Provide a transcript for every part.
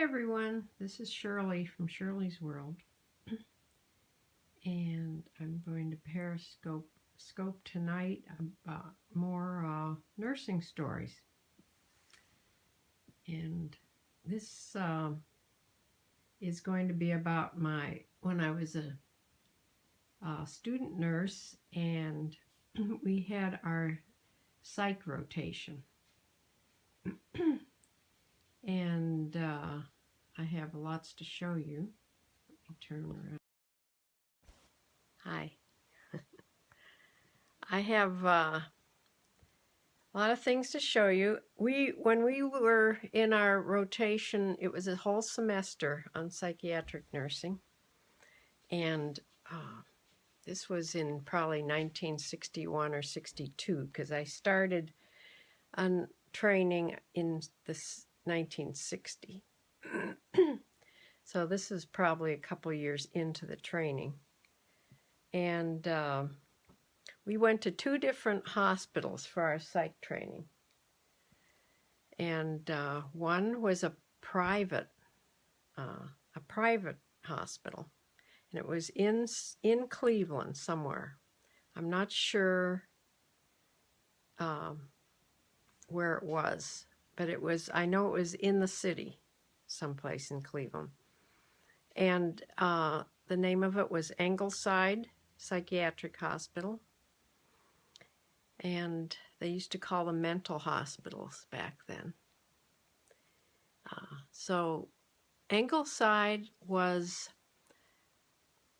Hi everyone, this is Shirley from Shirley's World, and I'm going to periscope tonight about more nursing stories. And this is going to be about when I was a student nurse and we had our psych rotation. And I have lots to show you. Let me turn around. Hi. I have a lot of things to show you. When we were in our rotation, it was a whole semester on psychiatric nursing. And this was in probably 1961 or 62, because I started on training in this 1960. So this is probably a couple years into the training. And we went to 2 different hospitals for our psych training. And one was a private hospital. And it was in Cleveland somewhere. I'm not sure where it was, but I know it was in the city, someplace in Cleveland. And the name of it was Ingleside Psychiatric Hospital. And they used to call them mental hospitals back then. So Ingleside was,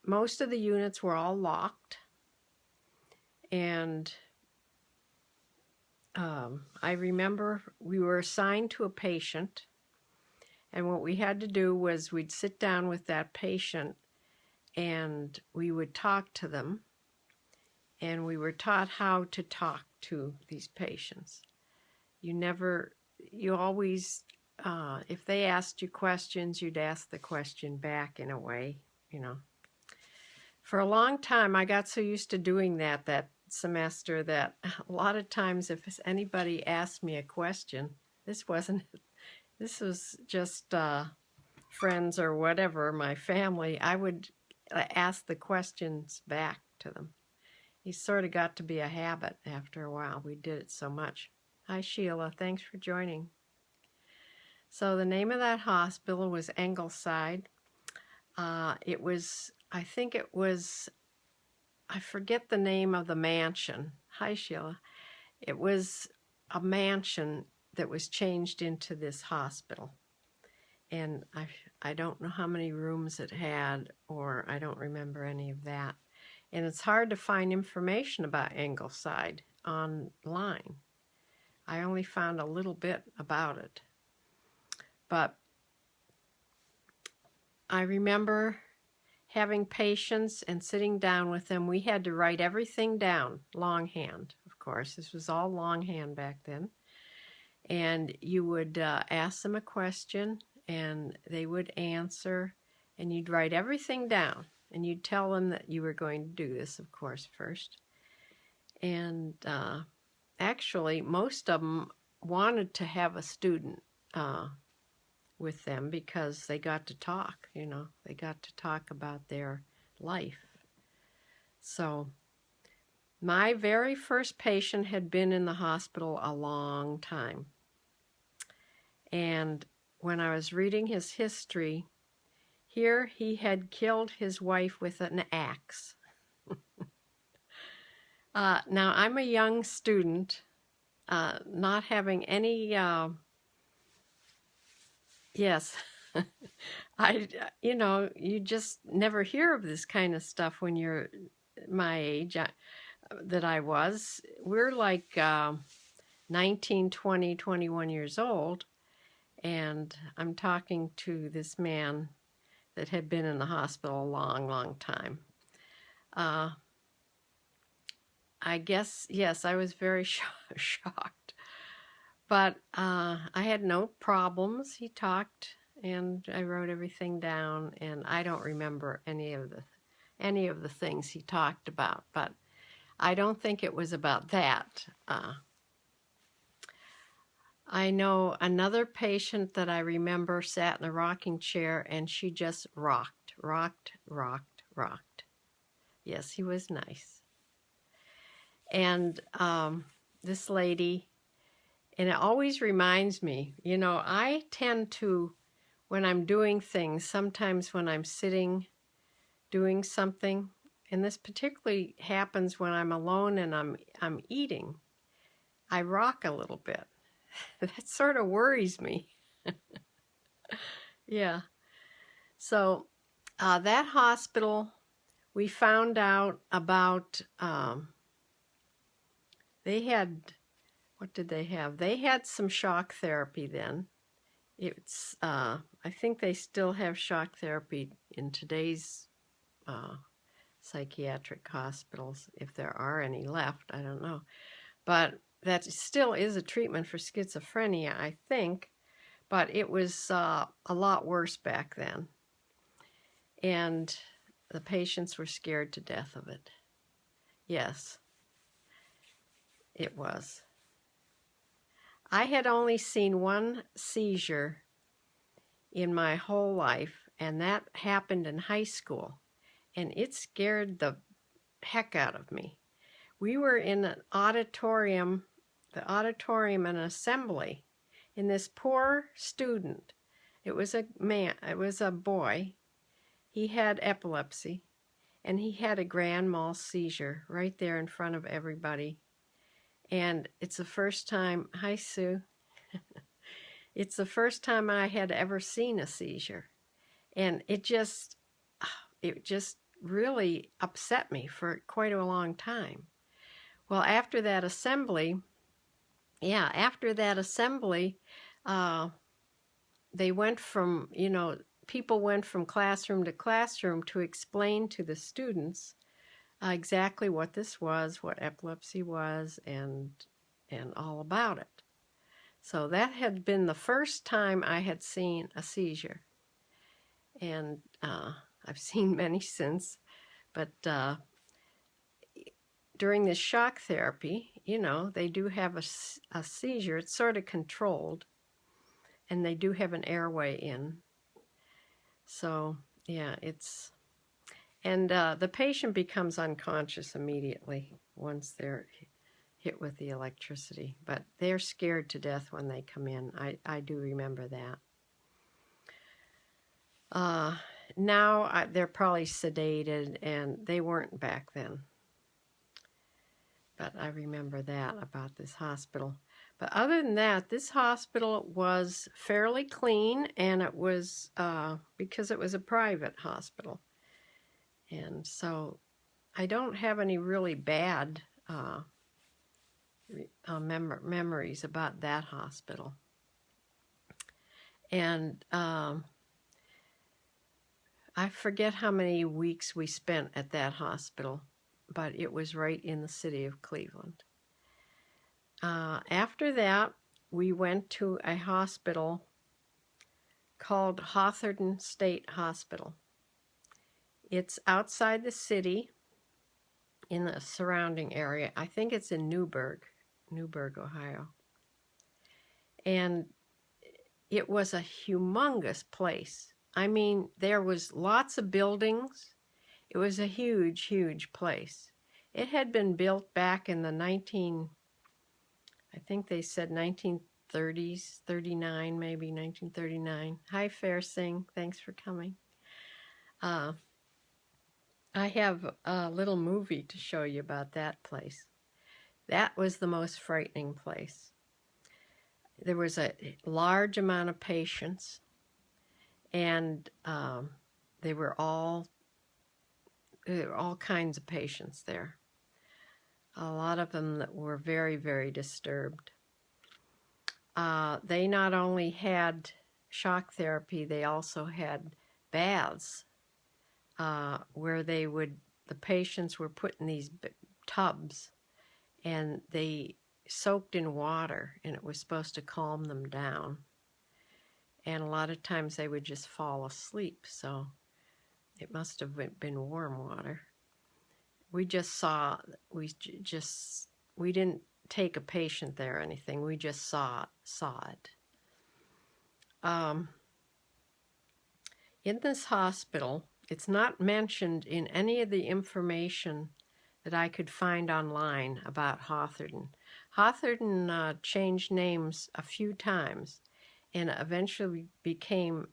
most of the units were all locked. And I remember we were assigned to a patient. And what we had to do was we'd sit down with that patient and we would talk to them. And we were taught how to talk to these patients. You always, if they asked you questions, you'd ask the question back in a way, you know. For a long time, I got so used to doing that semester that a lot of times if anybody asked me a question, this was just friends or whatever, my family, I would ask the questions back to them. It sort of got to be a habit after a while. We did it so much. Hi, Sheila. Thanks for joining. So the name of that hospital was Ingleside. I forget the name of the mansion. Hi, Sheila. It was a mansion that was changed into this hospital. And I don't know how many rooms it had, or I don't remember any of that. And it's hard to find information about Ingleside online. I only found a little bit about it. But I remember having patients and sitting down with them. We had to write everything down, longhand, of course. This was all longhand back then. And you would ask them a question, and they would answer, and you'd write everything down. And you'd tell them that you were going to do this, of course, first. And actually, most of them wanted to have a student with them because they got to talk, you know. They got to talk about their life. So my very first patient had been in the hospital a long time. And when I was reading his history, here he had killed his wife with an axe. Now I'm a young student, not having any, yes, you just never hear of this kind of stuff when you're my age that I was. We're like 19, 20, 21 years old, and I'm talking to this man that had been in the hospital a long, long time. I guess, yes, I was very shocked. But I had no problems. He talked, and I wrote everything down, and I don't remember any of the things he talked about, but I don't think it was about that. I know another patient that I remember sat in a rocking chair and she just rocked, rocked, rocked, rocked. Yes, he was nice. And this lady, and it always reminds me, you know, I tend to, when I'm doing things, sometimes when I'm sitting doing something, and this particularly happens when I'm alone and I'm eating, I rock a little bit. That sort of worries me. Yeah. So that hospital, we found out about, they had, what did they have? They had some shock therapy then. It's, I think they still have shock therapy in today's psychiatric hospitals, if there are any left, I don't know. But that still is a treatment for schizophrenia, I think, but it was a lot worse back then. And the patients were scared to death of it. Yes, it was. I had only seen one seizure in my whole life, and that happened in high school, and it scared the heck out of me. We were in an auditorium, the auditorium and assembly, and this poor student, it was a boy, he had epilepsy, and he had a grand mal seizure right there in front of everybody. And it's the first time, hi Sue, it's the first time I had ever seen a seizure. And it just really upset me for quite a long time. Well, after that assembly, they went from, you know, people went from classroom to classroom to explain to the students exactly what this was, what epilepsy was, and all about it. So that had been the first time I had seen a seizure. And I've seen many since, but during this shock therapy, you know, they do have a seizure. It's sort of controlled, and they do have an airway in. So, yeah, it's... And the patient becomes unconscious immediately once they're hit with the electricity. But they're scared to death when they come in. I do remember that. Now they're probably sedated, and they weren't back then. But I remember that about this hospital. But other than that, this hospital was fairly clean, and it was because it was a private hospital. And so I don't have any really bad memories about that hospital. And I forget how many weeks we spent at that hospital, but it was right in the city of Cleveland. After that, we went to a hospital called Hawthorne State Hospital. It's outside the city in the surrounding area. I think it's in Newburgh, Ohio. And it was a humongous place. I mean, there was lots of buildings. It was a huge, huge place. It had been built back in the I think they said 1930s, 39, maybe 1939. Hi, Fair Singh. Thanks for coming. I have a little movie to show you about that place. That was the most frightening place. There was a large amount of patients, and there were all kinds of patients there. A lot of them that were very, very disturbed. They not only had shock therapy, they also had baths where the patients were put in these tubs, and they soaked in water, and it was supposed to calm them down. And a lot of times they would just fall asleep, so it must have been warm water. We didn't take a patient there or anything. We just saw it. In this hospital, it's not mentioned in any of the information that I could find online about Hawthorne. Hawthorne changed names a few times and eventually became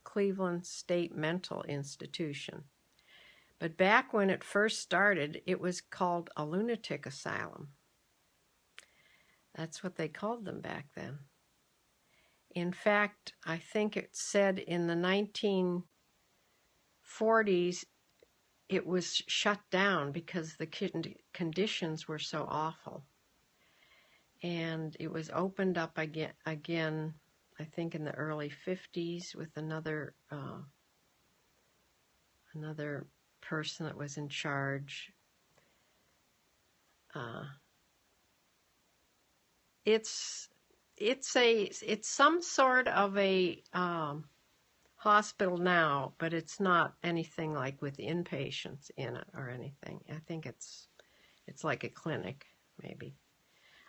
Cleveland State Mental Institution. But back when it first started, it was called a lunatic asylum. That's what they called them back then. In fact, I think it said in the 1940s it was shut down because the conditions were so awful. And it was opened up again, I think in the early 50s with another person that was in charge. It's some sort of a hospital now, but it's not anything like with inpatients in it or anything. I think it's like a clinic, maybe.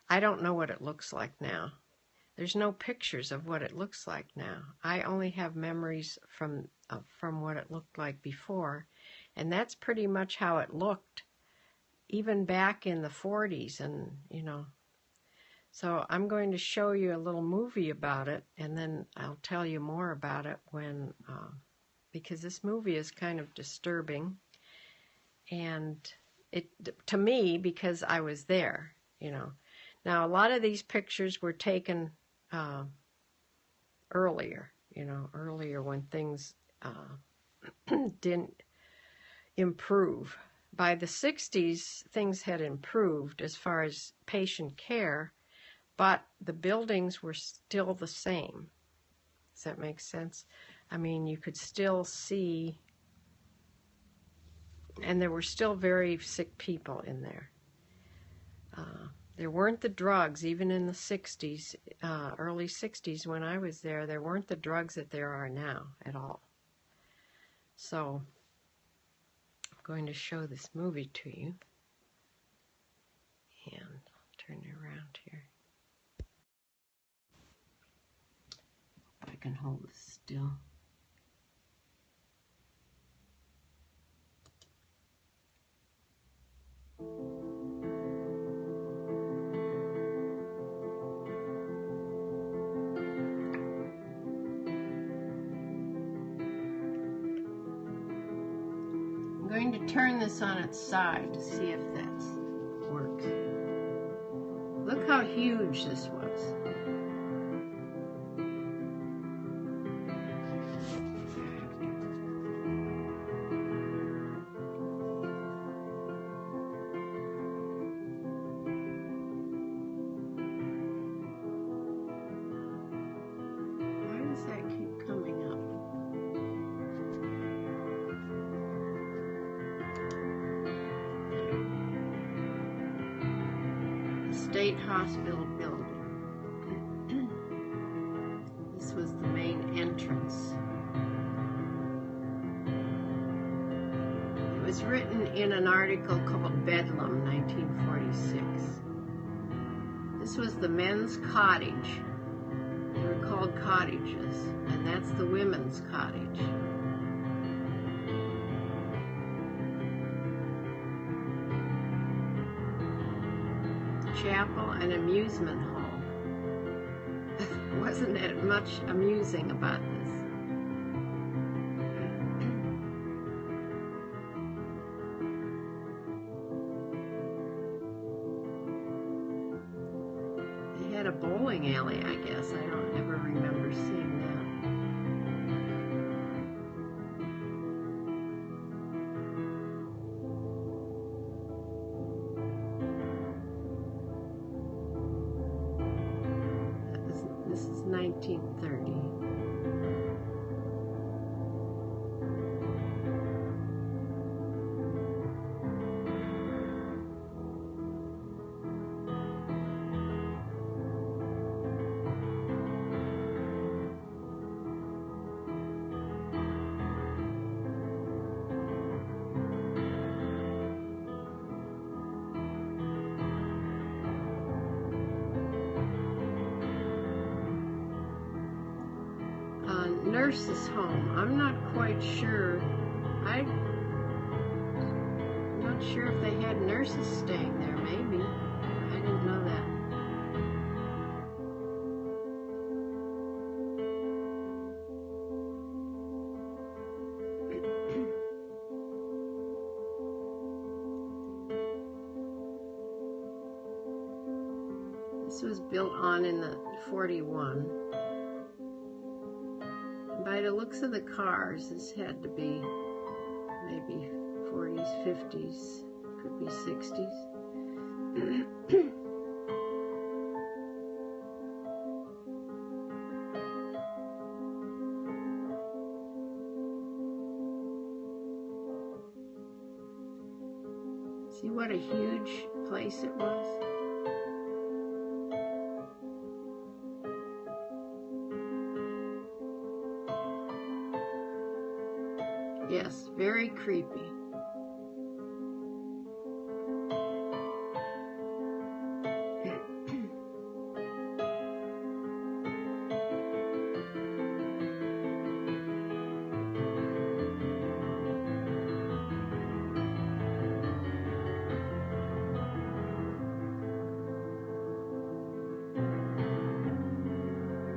I don't know what it looks like now. There's no pictures of what it looks like now. I only have memories from what it looked like before, and that's pretty much how it looked, even back in the 40s, and you know. So I'm going to show you a little movie about it, and then I'll tell you more about it when, because this movie is kind of disturbing, and to me, because I was there, you know. Now, a lot of these pictures were taken earlier when things didn't improve. By the 60s, things had improved as far as patient care, but the buildings were still the same. Does that make sense? I mean, you could still see, and there were still very sick people in there. There weren't the drugs, even in the 60s, early 60s when I was there weren't the drugs that there are now at all. So, I'm going to show this movie to you. And I'll turn it around here. I can hold this still. I'm going to turn this on its side to see if that works. Look how huge this was. State Hospital building. This was the main entrance. It was written in an article called Bedlam, 1946. This was the men's cottage. They were called cottages, and that's the women's cottage. Chapel and amusement hall. Wasn't it much amusing about this? They had a bowling alley, I guess. I don't ever remember seeing that. This is 1930. nurse's home. I'm not quite sure. I'm not sure if they had nurses staying there, maybe. I didn't know that. This was built on in the 41. By the looks of the cars, this had to be maybe 40s, 50s, could be 60s. See what a huge place it was? Yes, very creepy.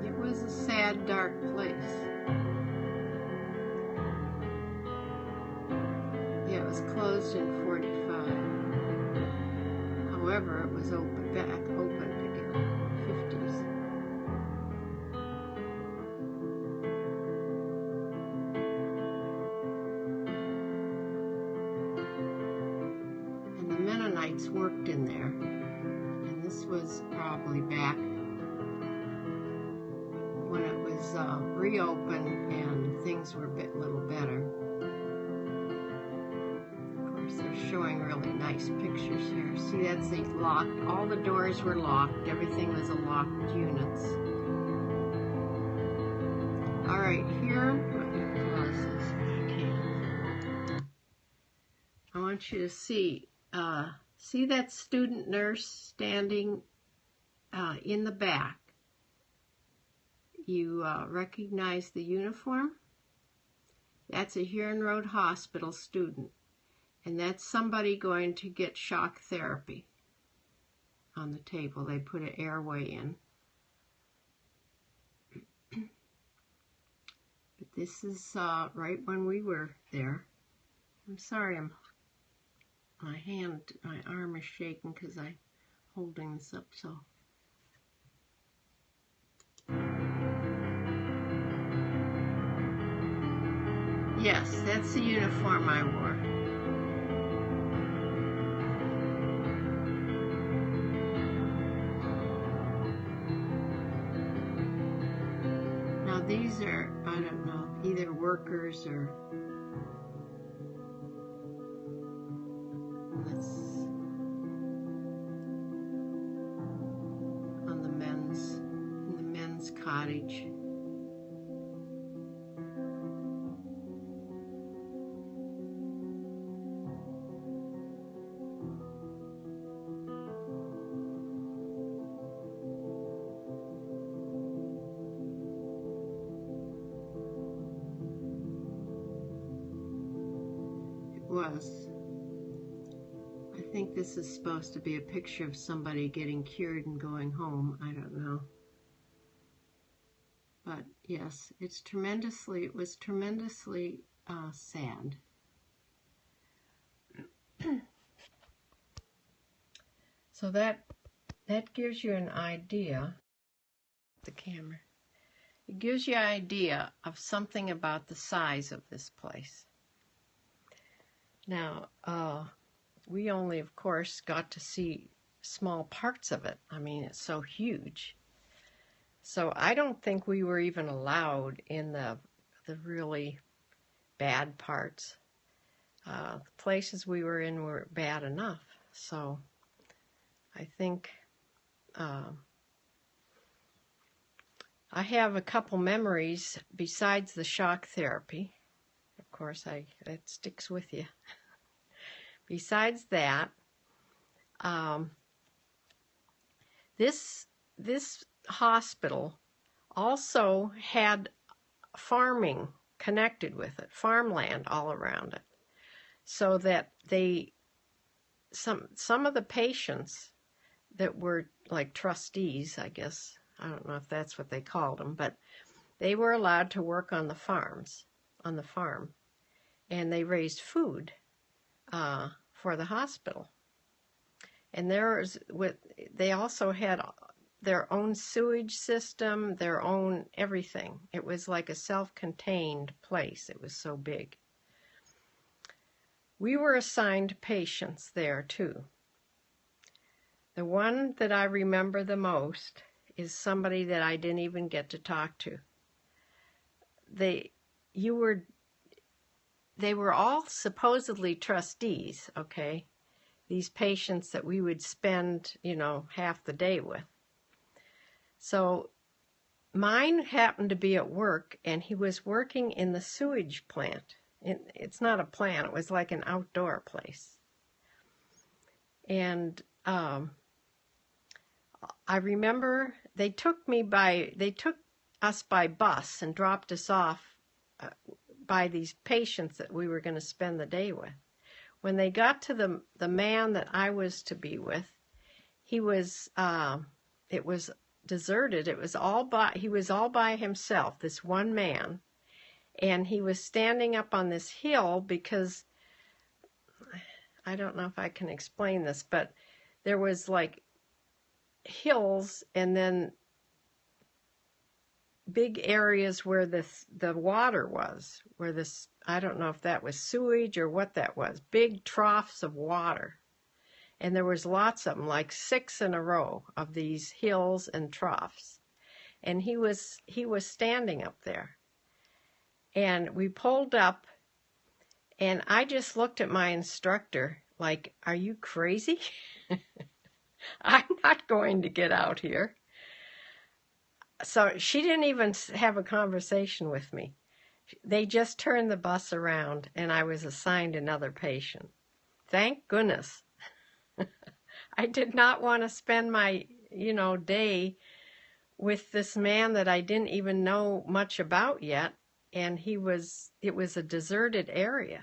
It was a sad, dark place. Yeah, it was closed in 45. However, it was opened again, 50s. And the Mennonites worked in there. And this was probably back when it was reopened and things were a little better. They're showing really nice pictures here. See, that's the locked. All the doors were locked. Everything was a locked units. All right, here. I want you to see. See that student nurse standing in the back. You recognize the uniform? That's a Huron Road Hospital student. And that's somebody going to get shock therapy. On the table, they put an airway in. But this is right when we were there. I'm sorry, my arm is shaking because I'm holding this up so. Yes, that's the uniform I wore. These are, I don't know, either workers or that's on the in the men's cottage. I think this is supposed to be a picture of somebody getting cured and going home. I don't know. But yes, it was tremendously sad. So that gives you an idea, the camera. It gives you an idea of something about the size of this place. Now, we only, of course, got to see small parts of it. I mean, it's so huge. So I don't think we were even allowed in the really bad parts. The places we were in were bad enough. So I think I have a couple memories besides the shock therapy. Of course, that sticks with you. Besides that, this hospital also had farming connected with it, farmland all around it, so that some of the patients that were like trustees, I guess, I don't know if that's what they called them, but they were allowed to work on the farm, and they raised food for the hospital. And they also had their own sewage system, their own everything. It was like a self-contained place. It was so big. We were assigned patients there too. The one that I remember the most is somebody that I didn't even get to talk to. They were all supposedly trustees, okay? These patients that we would spend, half the day with. So mine happened to be at work, and he was working in the sewage plant. It's not a plant, it was like an outdoor place. And I remember they took us by bus and dropped us off by these patients that we were going to spend the day with. When they got to the man that I was to be with, it was deserted. He was all by himself, this one man, and he was standing up on this hill because, I don't know if I can explain this, but there was like hills and then big areas where the water was, where I don't know if that was sewage or what that was, big troughs of water. And there was lots of them, like 6 in a row of these hills and troughs. And he was standing up there. And we pulled up, and I just looked at my instructor like, are you crazy? I'm not going to get out here. So she didn't even have a conversation with me. They just turned the bus around, and I was assigned another patient. Thank goodness. I did not want to spend my, day with this man that I didn't even know much about yet, and it was a deserted area.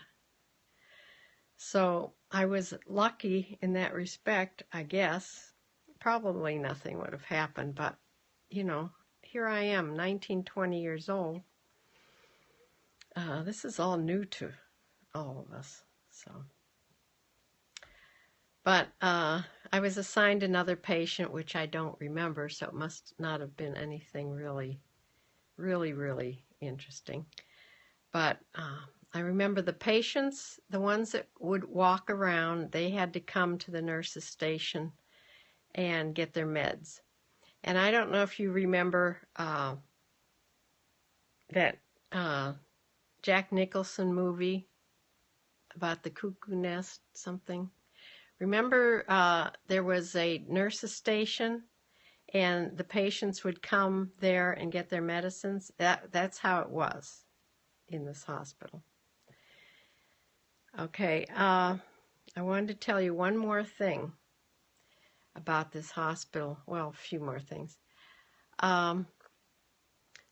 So I was lucky in that respect, I guess. Probably nothing would have happened, but, here I am, 19, 20 years old. This is all new to all of us, so. But I was assigned another patient, which I don't remember, so it must not have been anything really, really, really interesting. But I remember the patients, the ones that would walk around, they had to come to the nurse's station and get their meds. And I don't know if you remember that Jack Nicholson movie about the cuckoo nest, something. Remember there was a nurse's station and the patients would come there and get their medicines? That's how it was in this hospital. Okay, I wanted to tell you one more thing about this hospital. Well, a few more things.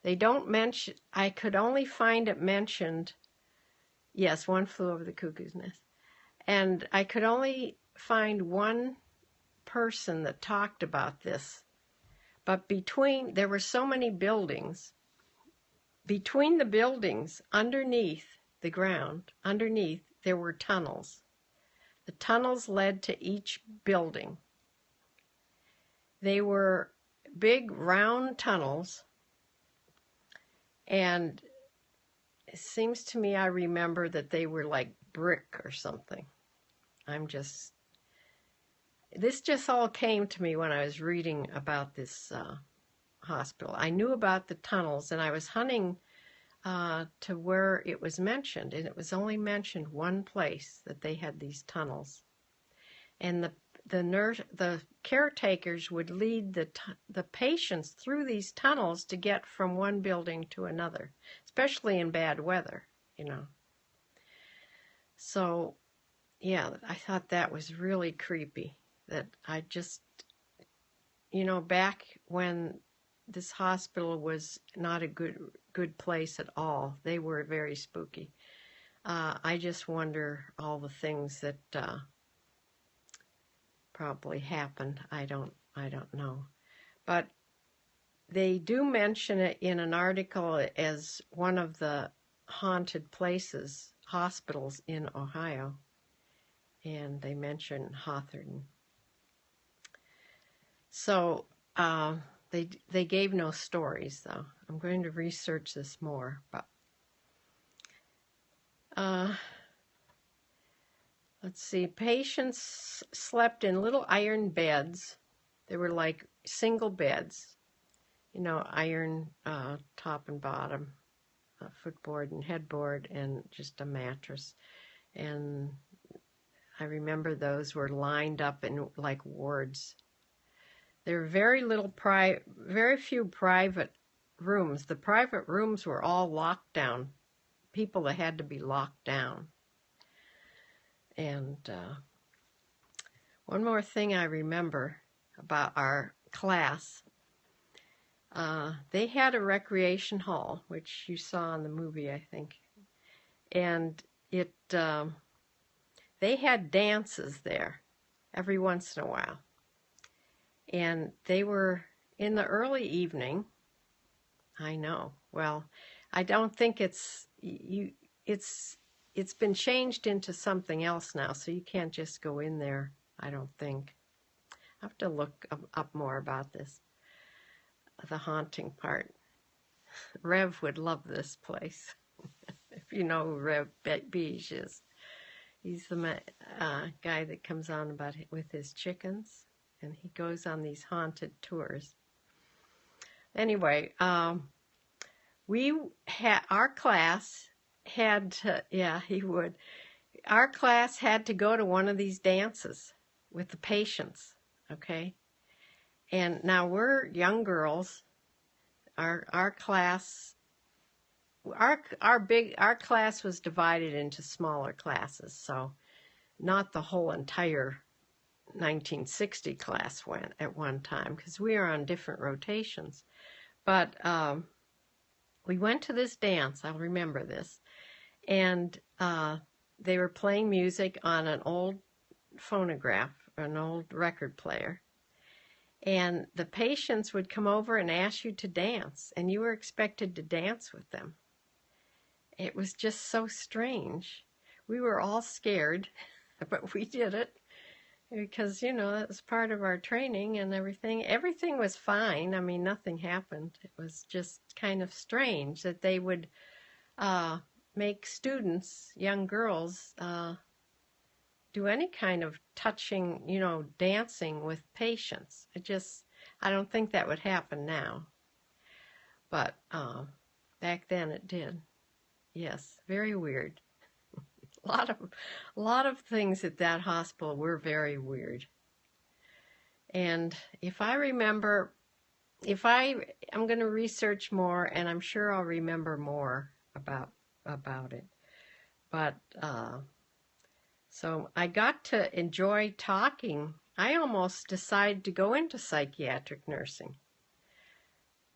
They don't mention, I could only find it mentioned, yes, One Flew Over the Cuckoo's Nest. And I could only find one person that talked about this. But there were so many buildings. Between the buildings, underneath the ground, there were tunnels. The tunnels led to each building. They were big round tunnels, and it seems to me I remember that they were like brick or something. This just all came to me when I was reading about this hospital. I knew about the tunnels, and I was hunting to where it was mentioned, and it was only mentioned one place that they had these tunnels. And the caretakers would lead the patients through these tunnels to get from one building to another, especially in bad weather, So, yeah, I thought that was really creepy. That I just, back when this hospital was not a good place at all. They were very spooky. I just wonder all the things that probably happened. I don't know. But they do mention it in an article as one of the haunted places, hospitals in Ohio. And they mention Hawthorne. So they gave no stories, though. I'm going to research this more. But let's see. Patients slept in little iron beds. They were like single beds, iron top and bottom, footboard and headboard, and just a mattress. And I remember those were lined up in like wards. There were very few private rooms. The private rooms were all locked down. People that had to be locked down. And one more thing I remember about our class, they had a recreation hall, which you saw in the movie, I think. And they had dances there every once in a while. And they were in the early evening. I know. Well, I don't think it's been changed into something else now, so you can't just go in there, I don't think. I have to look up more about this, the haunting part. Rev would love this place, if you know who Rev Beige is. He's the guy that comes on with his chickens, and he goes on these haunted tours. Anyway, our class had to, he would. Our class had to go to one of these dances with the patients, okay? And now we're young girls. Our class, our class was divided into smaller classes, so not the whole entire 1960 class went at one time, because we are on different rotations. But we went to this dance, I'll remember this, and they were playing music on an old phonograph, an old record player, and the patients would come over and ask you to dance, and you were expected to dance with them. It was just so strange. We were all scared, but we did it. Because, that was part of our training and everything. Everything was fine. I mean, nothing happened. It was just kind of strange that they would make students, young girls, do any kind of touching, dancing with patients. I don't think that would happen now. But back then it did. Yes, very weird. A lot of things at that hospital were very weird. And if I remember, I'm going to research more, and I'm sure I'll remember more about it. But so I got to enjoy talking. I almost decided to go into psychiatric nursing.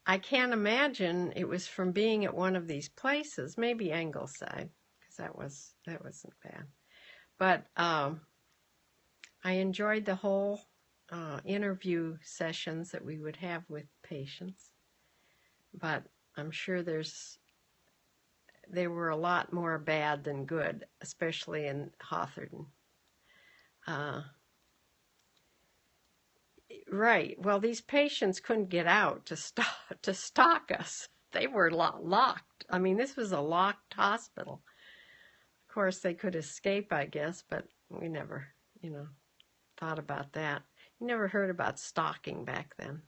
I can't imagine it was from being at one of these places, maybe Ingleside. That wasn't bad. But I enjoyed the whole interview sessions that we would have with patients. But I'm sure there were a lot more bad than good, especially in Hawthorne. Right. Well, these patients couldn't get out to stalk us. They were locked. I mean, this was a locked hospital. Of course, they could escape, I guess, but we never, thought about that. You never heard about stalking back then.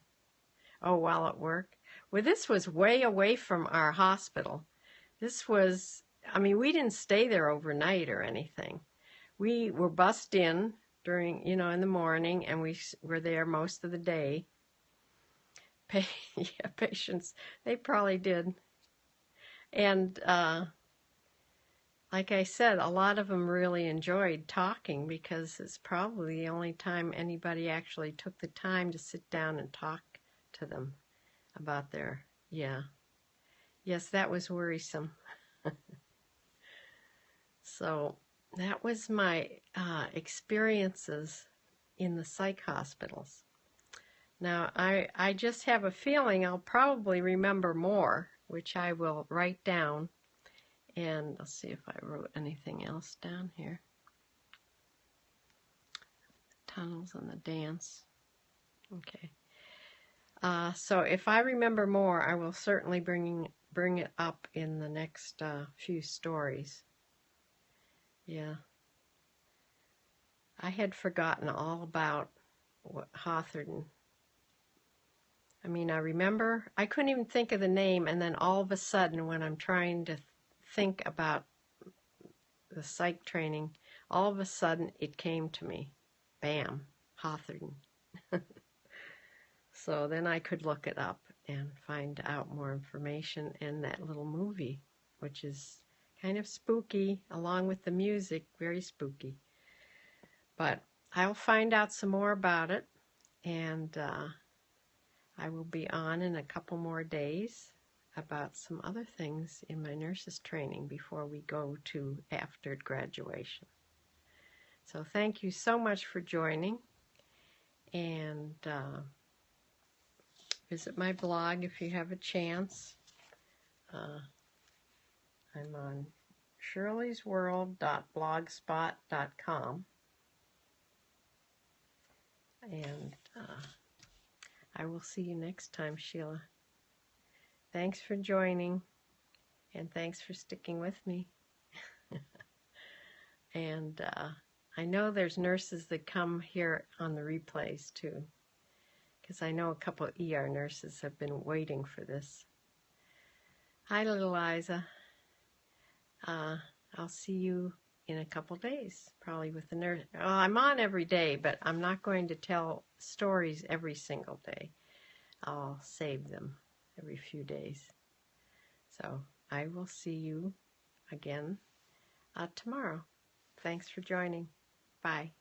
Oh, while at work? Well, this was way away from our hospital. This was, we didn't stay there overnight or anything. We were bussed in during, in the morning, and we were there most of the day. Patients, they probably did. And, like I said, a lot of them really enjoyed talking, because it's probably the only time anybody actually took the time to sit down and talk to them about their, Yes, that was worrisome. So that was my experiences in the psych hospitals. Now, I just have a feeling I'll probably remember more, which I will write down. And let's see if I wrote anything else down here. Tunnels and the dance. Okay. So if I remember more, I will certainly bring it up in the next few stories. Yeah. I had forgotten all about Hawthorne. I mean, I remember, I couldn't even think of the name, and then all of a sudden, when I'm trying to think about the psych training, all of a sudden it came to me. Bam, Hawthorne. So then I could look it up and find out more information in that little movie, which is kind of spooky, along with the music, very spooky. But I'll find out some more about it, and I will be on in a couple more days about some other things in my nurse's training before we go to after graduation. So thank you so much for joining, and visit my blog if you have a chance. I'm on shirleysworld.blogspot.com, and I will see you next time, Sheila. Thanks for joining, and thanks for sticking with me. And I know there's nurses that come here on the replays too, because I know a couple of ER nurses have been waiting for this. Hi, little Liza. I'll see you in a couple days, probably with the nurse. Well, I'm on every day, but I'm not going to tell stories every single day. I'll save them every few days. So I will see you again tomorrow. Thanks for joining. Bye.